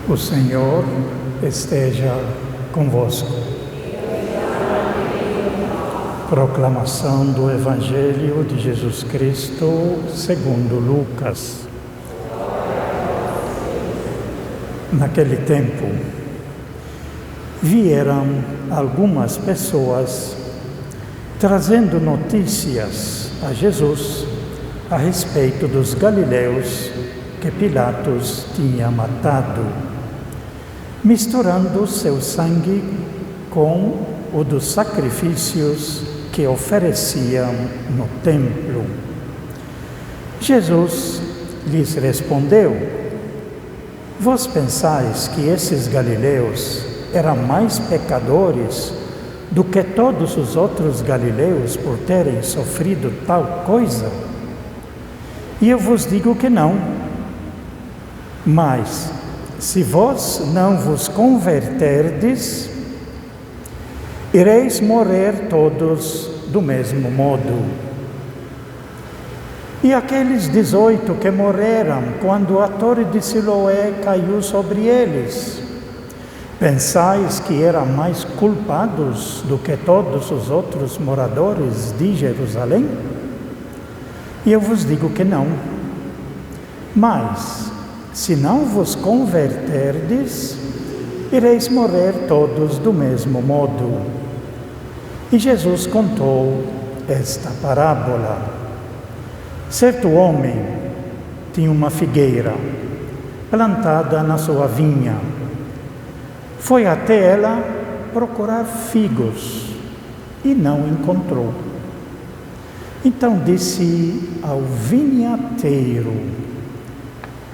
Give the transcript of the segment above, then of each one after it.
O Senhor esteja convosco. Proclamação do Evangelho de Jesus Cristo segundo Lucas. Naquele tempo, vieram algumas pessoas trazendo notícias a Jesus a respeito dos galileus que Pilatos tinha matado, misturando seu sangue com o dos sacrifícios que ofereciam no templo. Jesus lhes respondeu: Vós pensais que esses galileus eram mais pecadores do que todos os outros galileus por terem sofrido tal coisa? E eu vos digo que não. Mas, se vós não vos converterdes, ireis morrer todos do mesmo modo. E aqueles 18 que morreram quando a torre de Siloé caiu sobre eles, pensais que eram mais culpados do que todos os outros moradores de Jerusalém? E eu vos digo que não. Mas, se não vos converterdes, ireis morrer todos do mesmo modo. E Jesus contou esta parábola. Certo homem tinha uma figueira plantada na sua vinha. Foi até ela procurar figos e não encontrou. Então disse ao vinhateiro: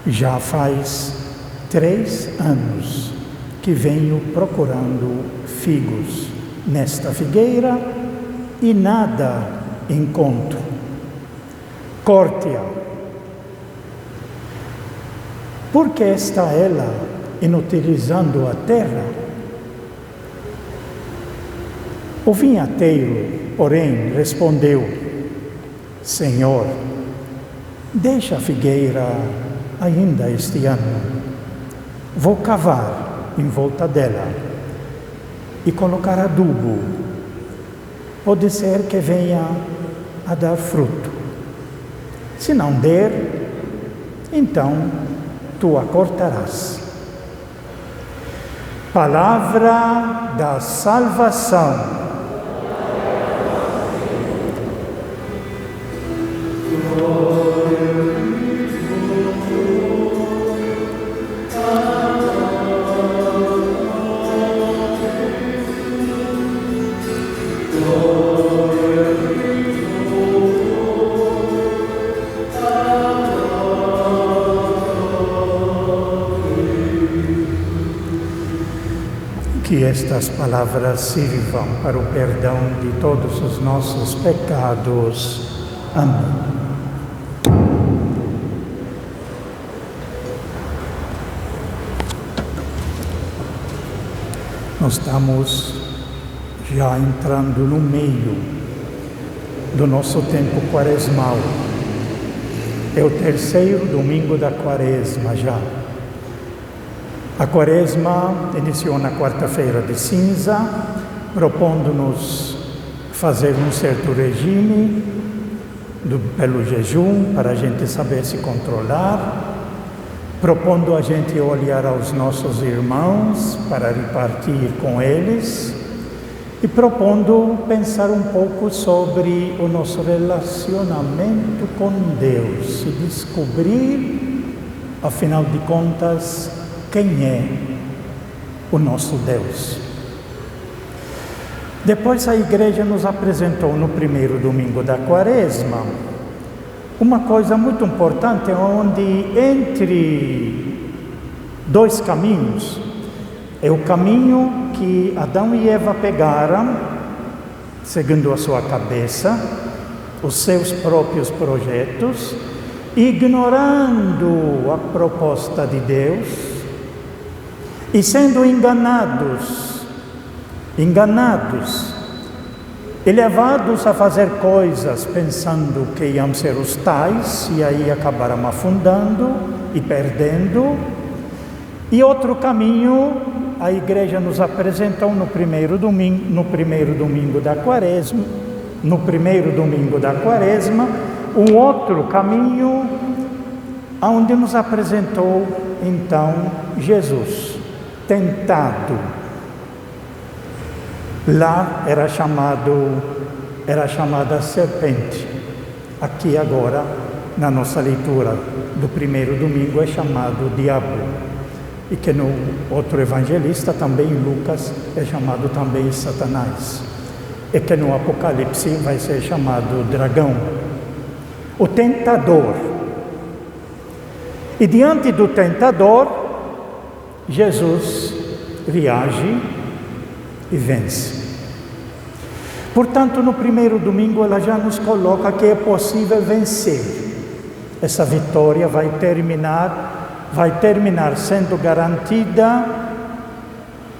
Já faz 3 anos que venho procurando figos nesta figueira e nada encontro. Corte-a. Por que está ela inutilizando a terra? O vinhateiro, porém, respondeu: Senhor, deixa a figueira ainda este ano. Vou cavar em volta dela e colocar adubo. Pode ser que venha a dar fruto. Se não der, então tu a cortarás. Palavra da salvação. Que estas palavras sirvam para o perdão de todos os nossos pecados. Amém. Nós estamos já entrando no meio do nosso tempo quaresmal. É o 3º domingo da quaresma já. A quaresma iniciou na quarta-feira de cinza, propondo-nos fazer um certo regime pelo jejum, para a gente saber se controlar, propondo a gente olhar aos nossos irmãos para repartir com eles e propondo pensar um pouco sobre o nosso relacionamento com Deus e descobrir, afinal de contas, quem é o nosso Deus. Depois a igreja nos apresentou no 1º domingo da quaresma uma coisa muito importante, onde entre 2 caminhos, é o caminho que Adão e Eva pegaram, segundo a sua cabeça, os seus próprios projetos, ignorando a proposta de Deus, e sendo enganados enganados e levados a fazer coisas pensando que iam ser os tais, e aí acabaram afundando e perdendo. E outro caminho, a igreja nos apresentou no primeiro domingo da Quaresma, um outro caminho, onde nos apresentou então Jesus, tentado. Lá era chamada serpente. Aqui agora, na nossa leitura do primeiro domingo, é chamado diabo. E que no outro evangelista, também em Lucas, é chamado também Satanás. E que no Apocalipse vai ser chamado dragão, o tentador. E diante do tentador, Jesus reage e vence. Portanto, no primeiro domingo ela já nos coloca que é possível vencer. Essa vitória vai terminar sendo garantida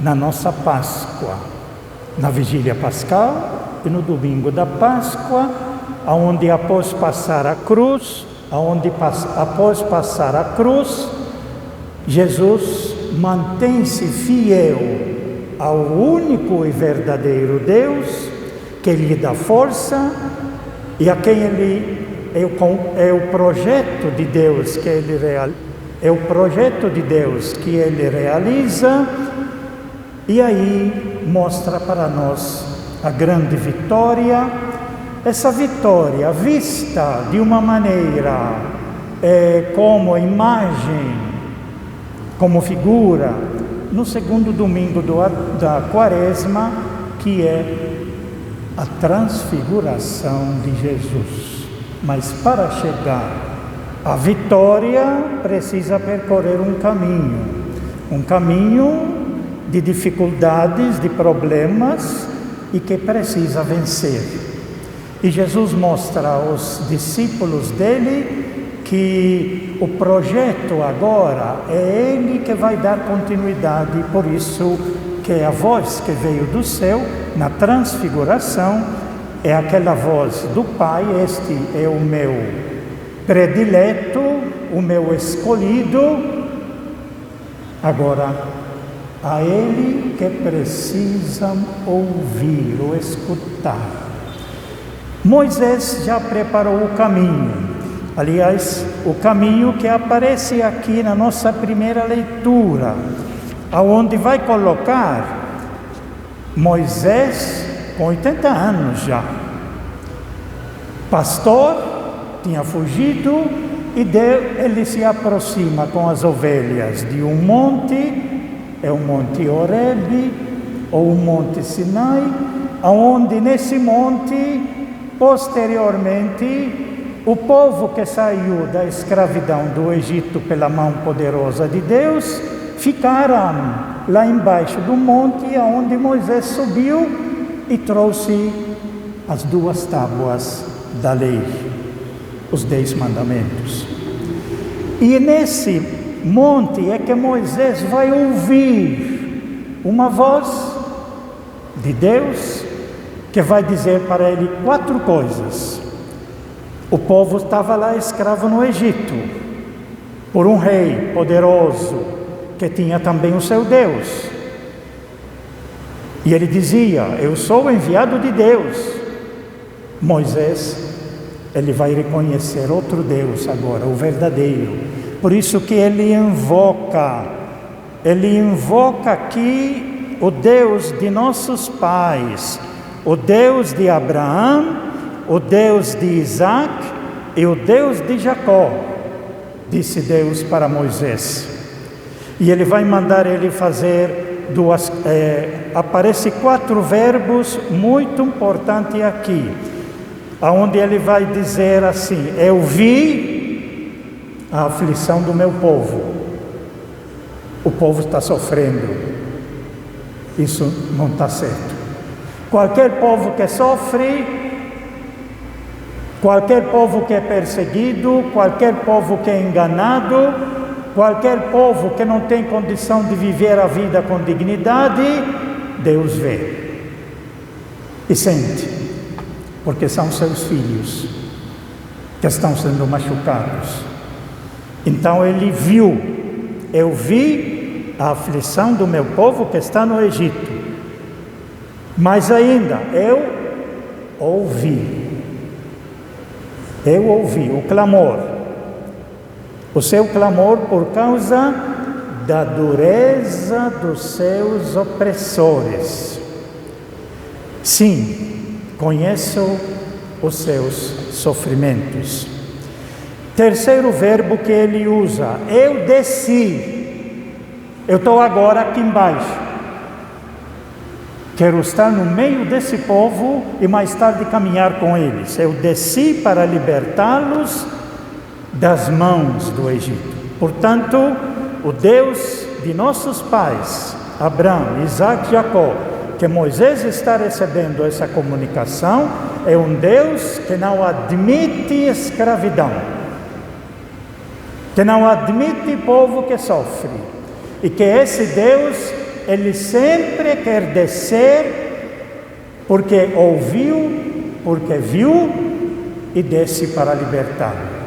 na nossa Páscoa, na vigília pascal e no domingo da Páscoa, onde após passar a cruz, Jesus mantém-se fiel ao único e verdadeiro Deus, que lhe dá força e a quem é o projeto de Deus que ele realiza, e aí mostra para nós a grande vitória. Essa vitória vista de uma maneira como imagem, como figura, no segundo domingo da Quaresma, que é a transfiguração de Jesus. Mas para chegar à vitória, precisa percorrer um caminho de dificuldades, de problemas, e que precisa vencer. E Jesus mostra aos discípulos dele que o projeto agora é ele que vai dar continuidade. Por isso que a voz que veio do céu na transfiguração é aquela voz do Pai: este é o meu predileto, o meu escolhido. Agora, a ele que precisam ouvir ou escutar. Moisés já preparou o caminho. Aliás, o caminho que aparece aqui na nossa primeira leitura, aonde vai colocar Moisés com 80 anos já. Pastor, tinha fugido, e ele se aproxima com as ovelhas de um monte, é o Monte Horebe, ou o Monte Sinai, aonde nesse monte, posteriormente, o povo que saiu da escravidão do Egito pela mão poderosa de Deus, ficaram lá embaixo do monte, aonde Moisés subiu e trouxe as 2 tábuas da lei, os 10 mandamentos. E nesse monte é que Moisés vai ouvir uma voz de Deus que vai dizer para ele 4 coisas. O povo estava lá escravo no Egito, por um rei poderoso, que tinha também o seu Deus. E ele dizia: eu sou o enviado de Deus. Moisés, ele vai reconhecer outro Deus agora, o verdadeiro. Por isso que ele invoca aqui o Deus de nossos pais, o Deus de Abraão, o Deus de Isaac e o Deus de Jacó, disse Deus para Moisés. E ele vai mandar ele fazer aparece 4 verbos muito importantes aqui, aonde ele vai dizer assim: eu vi a aflição do meu povo. O povo está sofrendo, isso não está certo. Qualquer povo que sofre, qualquer povo que é perseguido, qualquer povo que é enganado, qualquer povo que não tem condição de viver a vida com dignidade, Deus vê e sente, porque são seus filhos que estão sendo machucados. Então ele viu, eu vi a aflição do meu povo que está no Egito, mas ainda eu ouvi o clamor, o seu clamor por causa da dureza dos seus opressores. Sim, conheço os seus sofrimentos. Terceiro verbo que ele usa, eu desci. Eu estou agora aqui embaixo. Quero estar no meio desse povo e mais tarde caminhar com eles. Eu desci para libertá-los das mãos do Egito. Portanto, o Deus de nossos pais, Abraão, Isaac e Jacó, que Moisés está recebendo essa comunicação, é um Deus que não admite escravidão, que não admite povo que sofre, e que esse Deus, ele sempre quer descer, porque ouviu, porque viu, e desce para libertá-lo.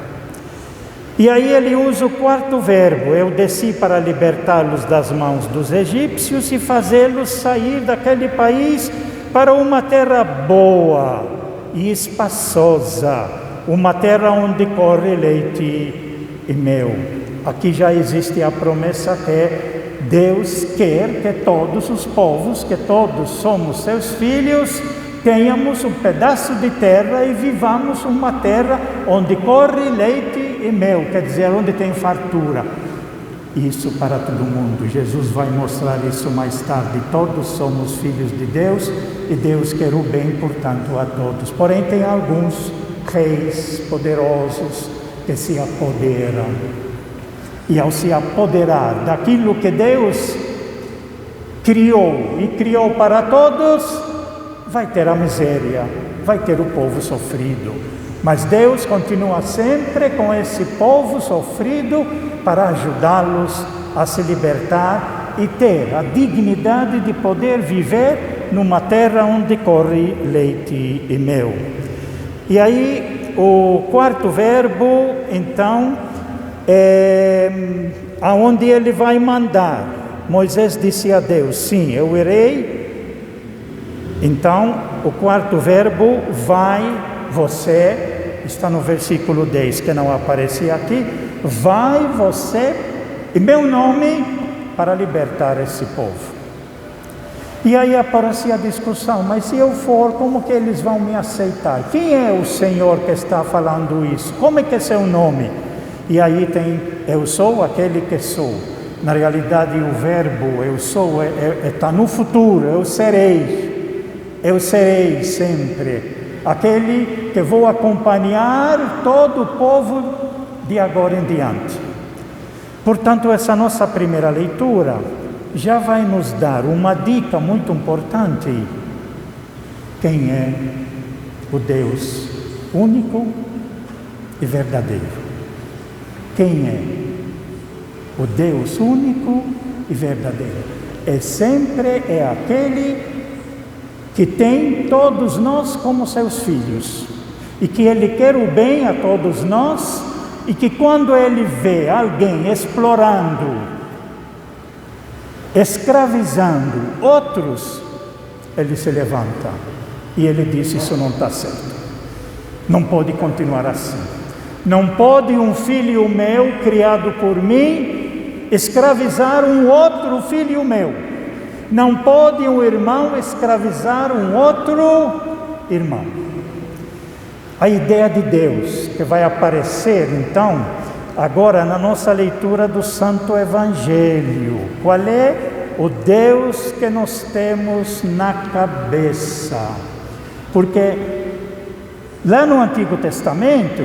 E aí ele usa o quarto verbo, eu desci para libertá-los das mãos dos egípcios e fazê-los sair daquele país para uma terra boa e espaçosa, uma terra onde corre leite e mel. Aqui já existe a promessa que Deus quer que todos os povos, que todos somos seus filhos, tenhamos um pedaço de terra e vivamos uma terra onde corre leite e mel, quer dizer, onde tem fartura. Isso para todo mundo. Jesus vai mostrar isso mais tarde. Todos somos filhos de Deus e Deus quer o bem, portanto, a todos. Porém, tem alguns reis poderosos que se apoderam. E ao se apoderar daquilo que Deus criou e criou para todos, vai ter a miséria, vai ter o povo sofrido. Mas Deus continua sempre com esse povo sofrido para ajudá-los a se libertar e ter a dignidade de poder viver numa terra onde corre leite e mel. E aí, o quarto verbo, então, é aonde ele vai mandar. Moisés disse a Deus, sim, eu irei. Então, o quarto verbo, vai, você, está no versículo 10, que não aparecia aqui, vai você, em meu nome, para libertar esse povo. E aí aparece a discussão, mas se eu for, como que eles vão me aceitar? Quem é o Senhor que está falando isso? Como é que é seu nome? E aí tem, eu sou aquele que sou. Na realidade, o verbo eu sou está no futuro, eu serei sempre aquele que vou acompanhar todo o povo de agora em diante. Portanto, essa nossa primeira leitura já vai nos dar uma dica muito importante. Quem é o Deus único e verdadeiro? Quem é o Deus único e verdadeiro? Sempre aquele que tem todos nós como seus filhos, e que Ele quer o bem a todos nós, e que quando Ele vê alguém explorando, escravizando outros, Ele se levanta, e Ele diz, isso não está certo, não pode continuar assim, não pode um filho meu, criado por mim, escravizar um outro filho meu. Não pode um irmão escravizar um outro irmão. A ideia de Deus que vai aparecer, então, agora na nossa leitura do Santo Evangelho. Qual é o Deus que nós temos na cabeça? Porque lá no Antigo Testamento,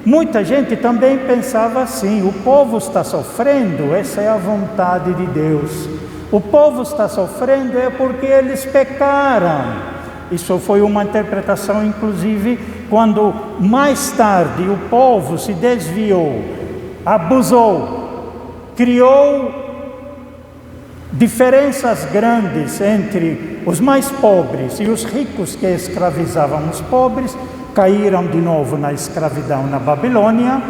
muita gente também pensava assim, o povo está sofrendo, essa é a vontade de Deus. O povo está sofrendo é porque eles pecaram. Isso foi uma interpretação, inclusive, quando mais tarde o povo se desviou, abusou, criou diferenças grandes entre os mais pobres e os ricos que escravizavam os pobres, caíram de novo na escravidão na Babilônia,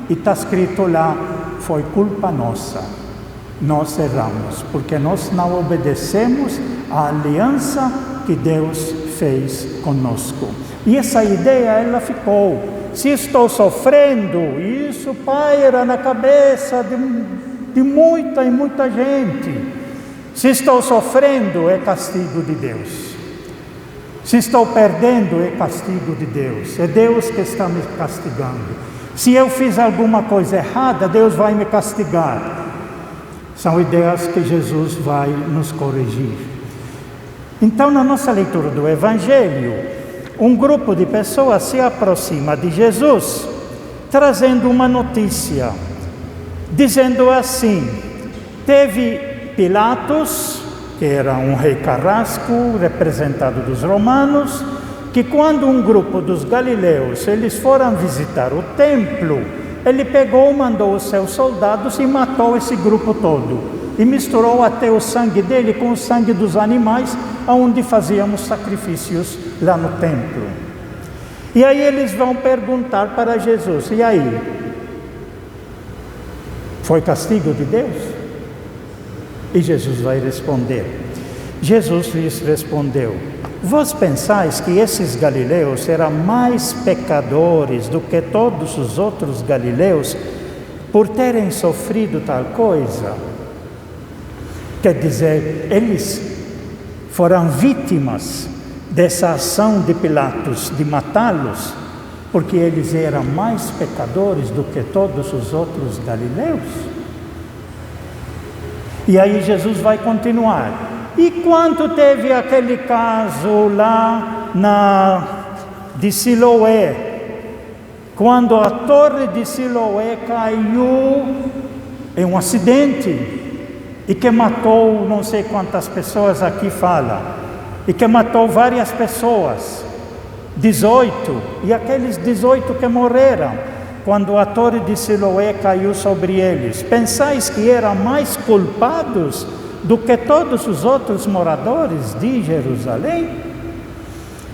e está escrito lá, foi culpa nossa, nós erramos, porque nós não obedecemos à aliança que Deus fez conosco. E essa ideia, ela ficou, se estou sofrendo, isso paira na cabeça de muita gente. Se estou sofrendo, é castigo de Deus. Se estou perdendo, é castigo de Deus. É Deus que está me castigando. Se eu fiz alguma coisa errada, Deus vai me castigar. São ideias que Jesus vai nos corrigir. Então, na nossa leitura do Evangelho, um grupo de pessoas se aproxima de Jesus, trazendo uma notícia, dizendo assim: teve Pilatos, que era um rei carrasco, representado dos romanos, que quando um grupo dos galileus, eles foram visitar o templo, ele pegou, mandou os seus soldados e matou esse grupo todo. E misturou até o sangue dele com o sangue dos animais, onde fazíamos sacrifícios lá no templo. E aí eles vão perguntar para Jesus: e aí? Foi castigo de Deus? E Jesus vai responder. Jesus lhes respondeu: vós pensais que esses galileus eram mais pecadores do que todos os outros galileus por terem sofrido tal coisa? Quer dizer, eles foram vítimas dessa ação de Pilatos de matá-los, porque eles eram mais pecadores do que todos os outros galileus? E aí Jesus vai continuar. E quando teve aquele caso lá de Siloé, quando a torre de Siloé caiu em um acidente, e que matou não sei quantas pessoas, aqui fala, e que matou várias pessoas, 18, e aqueles 18 que morreram, quando a torre de Siloé caiu sobre eles, pensais que eram mais culpados do que todos os outros moradores de Jerusalém?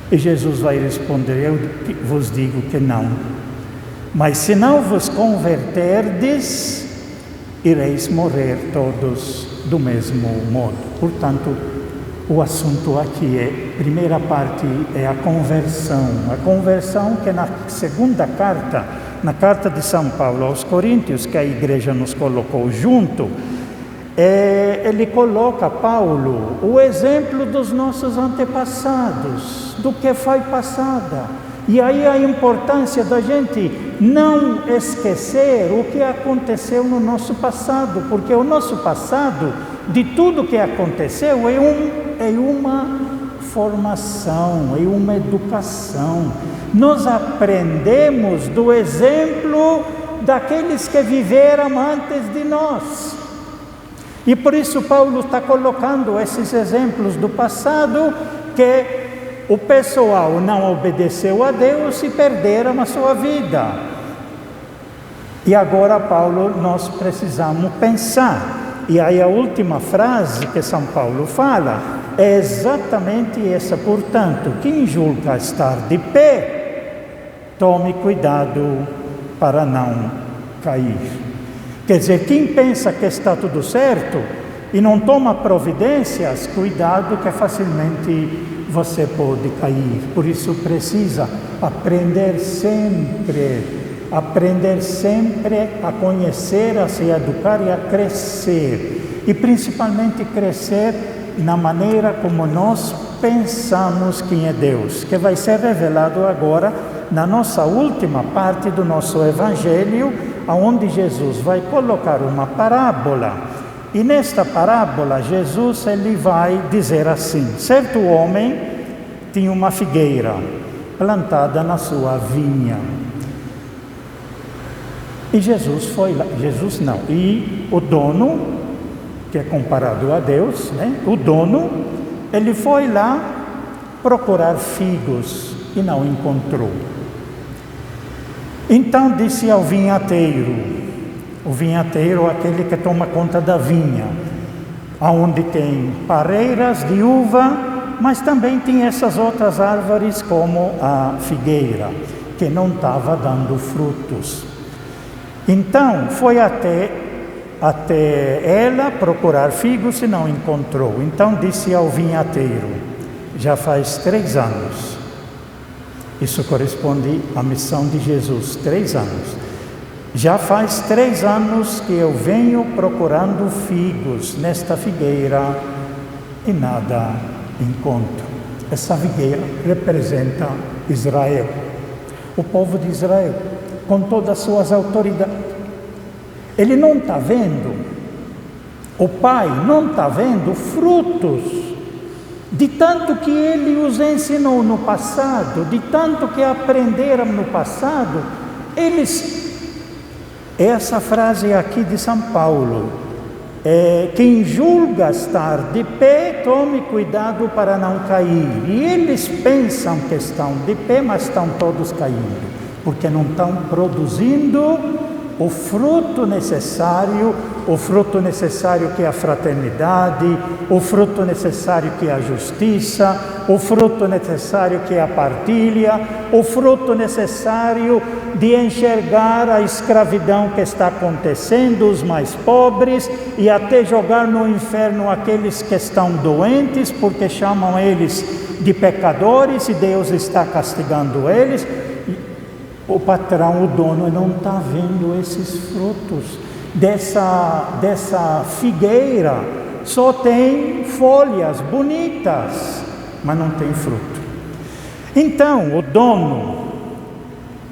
E Jesus vai responder: eu vos digo que não, mas se não vos converterdes, ireis morrer todos do mesmo modo. Portanto, o assunto aqui primeira parte é a conversão que na segunda carta, na carta de São Paulo aos Coríntios, que a igreja nos colocou junto, ele coloca, Paulo, o exemplo dos nossos antepassados, do que foi passada. E aí a importância da gente não esquecer o que aconteceu no nosso passado, porque o nosso passado, de tudo que aconteceu, é uma formação, é uma educação. Nós aprendemos do exemplo daqueles que viveram antes de nós. E por isso Paulo está colocando esses exemplos do passado, que o pessoal não obedeceu a Deus e perderam a sua vida. E agora, Paulo, nós precisamos pensar. E aí a última frase que São Paulo fala é exatamente essa: portanto, quem julga estar de pé, tome cuidado para não cair. Quer dizer, quem pensa que está tudo certo e não toma providências, cuidado que facilmente você pode cair. Por isso precisa aprender sempre a conhecer, a se educar e a crescer. E principalmente crescer na maneira como nós pensamos quem é Deus, que vai ser revelado agora na nossa última parte do nosso Evangelho, onde Jesus vai colocar uma parábola. E nesta parábola, Jesus ele vai dizer assim: certo homem tinha uma figueira plantada na sua vinha. E Jesus foi lá, e o dono, que é comparado a Deus, né? O dono, ele foi lá procurar figos e não encontrou. Então disse ao vinhateiro, o vinhateiro, aquele que toma conta da vinha: onde tem pareiras de uva, mas também tem essas outras árvores como a figueira, que não estava dando frutos. Então foi até ela procurar figos e não encontrou. Então disse ao vinhateiro: já faz 3 anos. Isso corresponde à missão de Jesus, 3 anos. Já faz 3 anos que eu venho procurando figos nesta figueira e nada encontro. Essa figueira representa Israel, o povo de Israel, com todas as suas autoridades. Ele não está vendo, o Pai não está vendo frutos de tanto que Ele os ensinou no passado, de tanto que aprenderam no passado. Essa frase aqui de São Paulo, quem julga estar de pé, tome cuidado para não cair. E eles pensam que estão de pé, mas estão todos caindo, porque não estão produzindo o fruto necessário que é a fraternidade, o fruto necessário que é a justiça, o fruto necessário que é a partilha, o fruto necessário de enxergar a escravidão que está acontecendo, os mais pobres, e até jogar no inferno aqueles que estão doentes, porque chamam eles de pecadores e Deus está castigando eles. O patrão, o dono, não está vendo esses frutos dessa figueira. Só tem folhas bonitas, mas não tem fruto. Então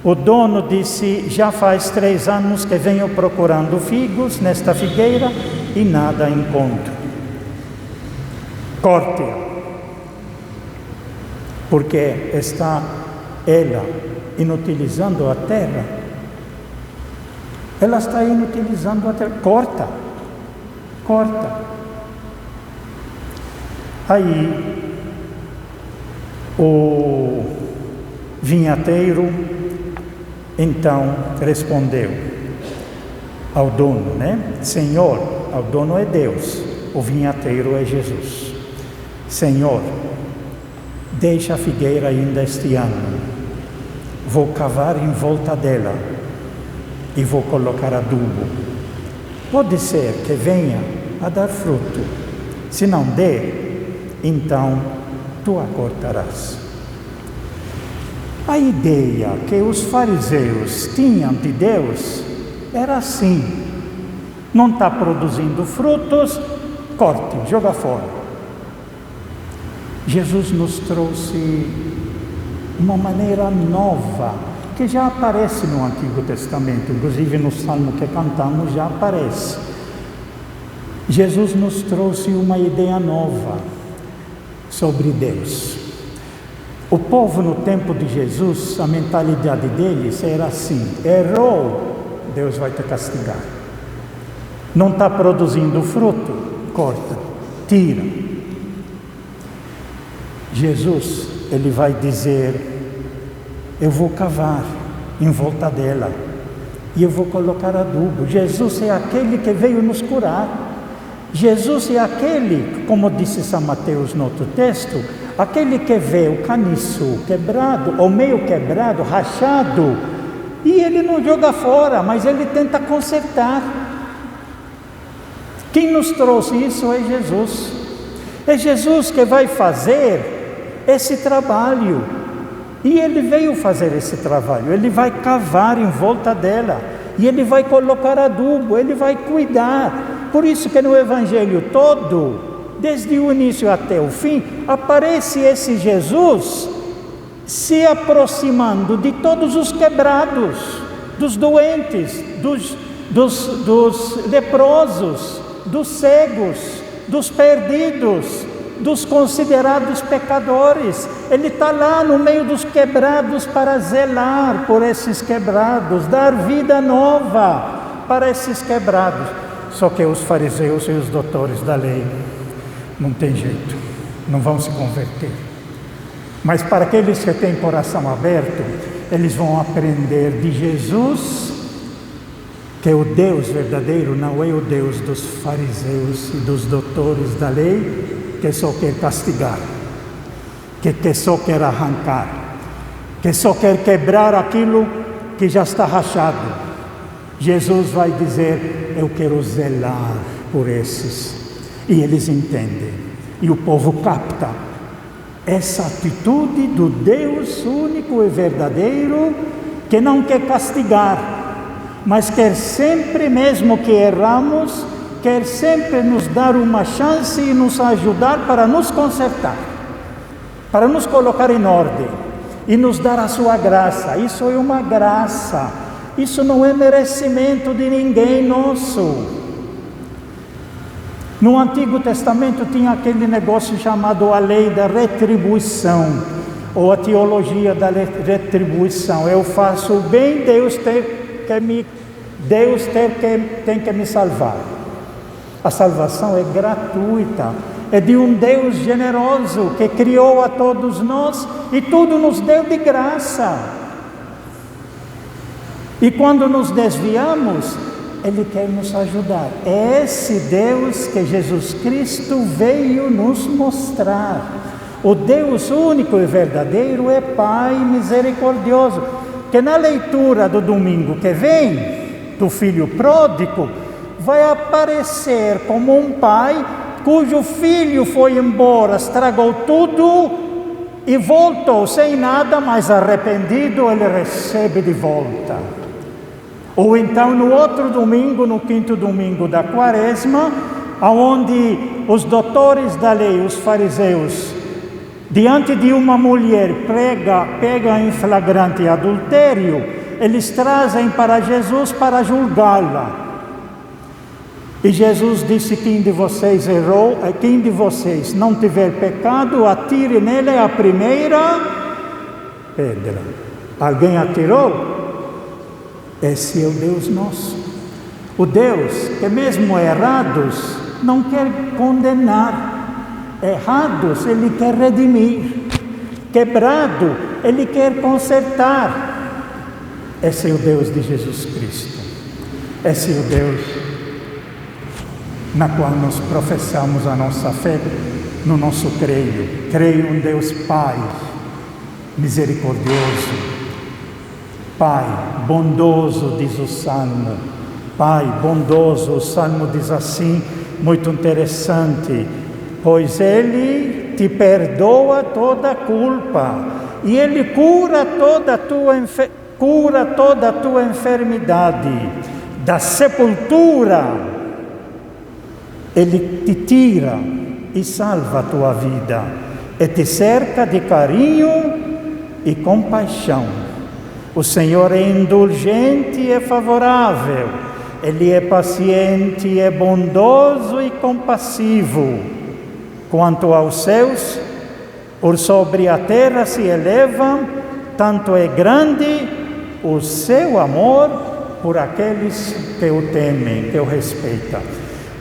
o dono disse: já faz 3 anos que venho procurando figos nesta figueira e nada encontro. Corte-a, porque está ela inutilizando a terra. Ela está inutilizando a terra. Corta. Aí o vinhateiro então respondeu ao dono, Senhor, ao dono é Deus, o vinhateiro é Jesus. Senhor, deixa a figueira ainda este ano. Vou cavar em volta dela e vou colocar adubo. Pode ser que venha a dar fruto. Se não der, então tu a cortarás. A ideia que os fariseus tinham de Deus era assim: não está produzindo frutos, corte, joga fora. Jesus nos trouxe uma maneira nova, que já aparece no Antigo Testamento, inclusive no Salmo que cantamos já aparece. Jesus nos trouxe uma ideia nova sobre Deus. O povo no tempo de Jesus, a mentalidade deles era assim: errou, Deus vai te castigar. Não está produzindo fruto, corta, tira. Jesus, ele vai dizer: eu vou cavar em volta dela e eu vou colocar adubo. Jesus é aquele que veio nos curar. Jesus é aquele, como disse São Mateus no outro texto, aquele que vê o caniço quebrado, ou meio quebrado, rachado, e ele não joga fora, mas ele tenta consertar. Quem nos trouxe isso é Jesus. É Jesus que vai fazer esse trabalho. E ele veio fazer esse trabalho. Ele vai cavar em volta dela. E ele vai colocar adubo. Ele vai cuidar. Por isso que no Evangelho todo, desde o início até o fim, aparece esse Jesus se aproximando de todos os quebrados, dos doentes, dos leprosos, dos cegos, dos perdidos, dos considerados pecadores. Ele está lá no meio dos quebrados para zelar por esses quebrados, dar vida nova para esses quebrados. Só que os fariseus e os doutores da lei não tem jeito, não vão se converter. Mas para aqueles que têm coração aberto, eles vão aprender de Jesus que o Deus verdadeiro não é o Deus dos fariseus e dos doutores da lei, que só quer castigar, que só quer arrancar, que só quer quebrar aquilo que já está rachado. Jesus vai dizer: eu quero zelar por esses. E eles entendem. E o povo capta essa atitude do Deus único e verdadeiro, que não quer castigar, mas quer sempre, mesmo que erramos, quer sempre nos dar uma chance e nos ajudar para nos consertar, para nos colocar em ordem e nos dar a sua graça. Isso é uma graça, isso não é merecimento de ninguém nosso. No Antigo Testamento tinha aquele negócio chamado a lei da retribuição, ou a teologia da retribuição. Eu faço o bem, Deus tem que me salvar. A salvação é gratuita, é de um Deus generoso que criou a todos nós e tudo nos deu de graça. E quando nos desviamos, Ele quer nos ajudar. É esse Deus que Jesus Cristo veio nos mostrar. O Deus único e verdadeiro é Pai misericordioso, que na leitura do domingo que vem, do filho pródigo, vai aparecer como um pai cujo filho foi embora, estragou tudo e voltou sem nada, mas arrependido ele recebe de volta. Ou então no outro domingo, no quinto domingo da quaresma, onde os doutores da lei, os fariseus, diante de uma mulher pega em flagrante adultério, eles trazem para Jesus para julgá-la. E Jesus disse: quem de vocês errou, quem de vocês não tiver pecado, atire nele a primeira pedra. Alguém atirou? Esse é o Deus nosso. O Deus que mesmo errados não quer condenar. Errados Ele quer redimir. Quebrado Ele quer consertar. Esse é o Deus de Jesus Cristo. Esse é o Deus na qual nós professamos a nossa fé, no nosso creio. Creio em um Deus Pai misericordioso, Pai bondoso, diz o Salmo. Pai bondoso, o Salmo diz assim, muito interessante: pois Ele te perdoa toda a culpa e Ele cura toda a tua enfermidade. Da sepultura Ele te tira e salva a tua vida, e te cerca de carinho e compaixão. O Senhor é indulgente e é favorável, Ele é paciente, é bondoso e compassivo. Quanto aos céus, por sobre a terra se elevam, tanto é grande o seu amor por aqueles que o temem, que o respeitam.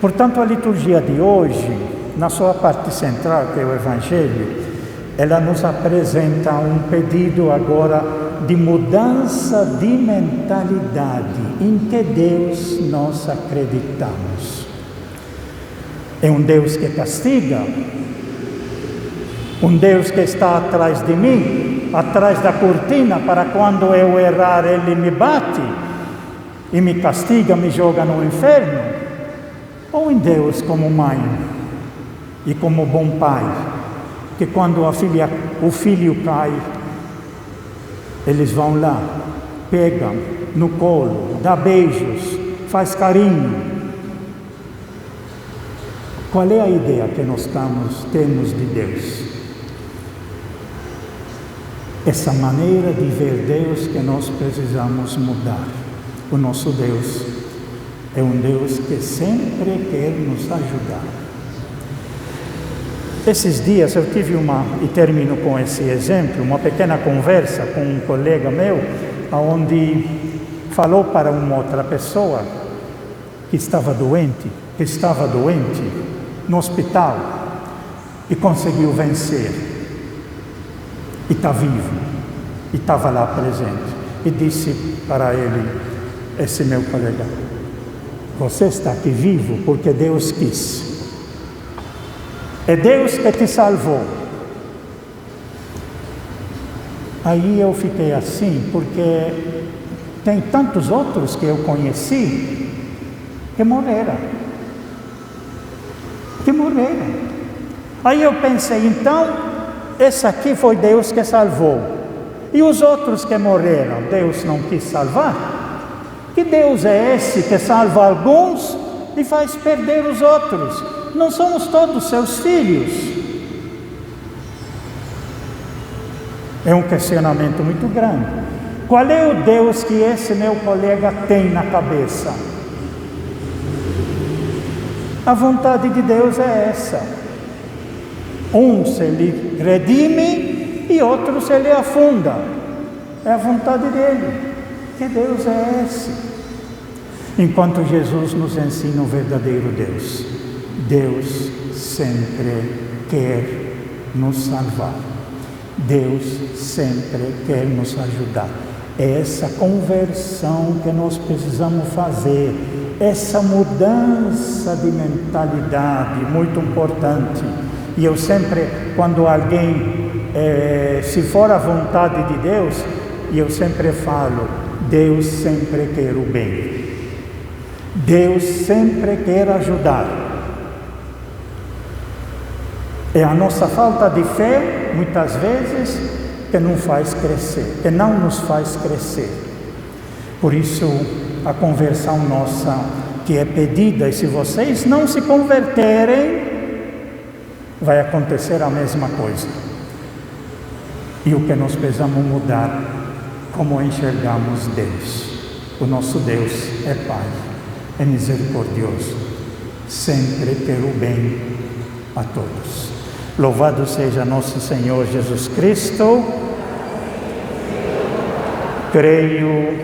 Portanto, a liturgia de hoje, na sua parte central, que é o Evangelho, ela nos apresenta um pedido agora de mudança de mentalidade. Em que Deus nós acreditamos? É um Deus que castiga? Um Deus que está atrás de mim, atrás da cortina, para quando eu errar Ele me bate e me castiga, me joga no inferno? Ou em Deus como mãe e como bom pai, que quando o filho cai, eles vão lá, pegam no colo, dá beijos, faz carinho. Qual é a ideia que nós temos de Deus? Essa maneira de ver Deus que nós precisamos mudar. O nosso Deus é um Deus que sempre quer nos ajudar. Esses dias eu tive e termino com esse exemplo, uma pequena conversa com um colega meu, onde falou para uma outra pessoa que estava doente no hospital e conseguiu vencer, e está vivo, e estava lá presente, e disse para ele, esse meu colega: Você está aqui vivo porque Deus quis. É Deus que te salvou. Aí eu fiquei assim, porque tem tantos outros que eu conheci que morreram. Aí eu pensei, então, esse aqui foi Deus que salvou. E os outros que morreram, Deus não quis salvar? Que Deus é esse que salva alguns e faz perder os outros? Não somos todos seus filhos? É um questionamento muito grande. Qual é o Deus que esse meu colega tem na cabeça? A vontade de Deus é essa. Se ele redime e outro se ele afunda. É a vontade dele. Que Deus é esse? Enquanto Jesus nos ensina o verdadeiro Deus, Deus sempre quer nos salvar. Deus sempre quer nos ajudar. É essa conversão que nós precisamos fazer, essa mudança de mentalidade muito importante. E eu sempre, quando alguém, se for a vontade de Deus, eu sempre falo, Deus sempre quer o bem. Deus sempre quer ajudar. É a nossa falta de fé, muitas vezes, que não nos faz crescer. Por isso, a conversão nossa que é pedida, e se vocês não se converterem, vai acontecer a mesma coisa. E o que nós precisamos mudar, como enxergamos Deus. O nosso Deus é Pai, é misericordioso, sempre quer o bem a todos. Louvado seja nosso Senhor Jesus Cristo. Creio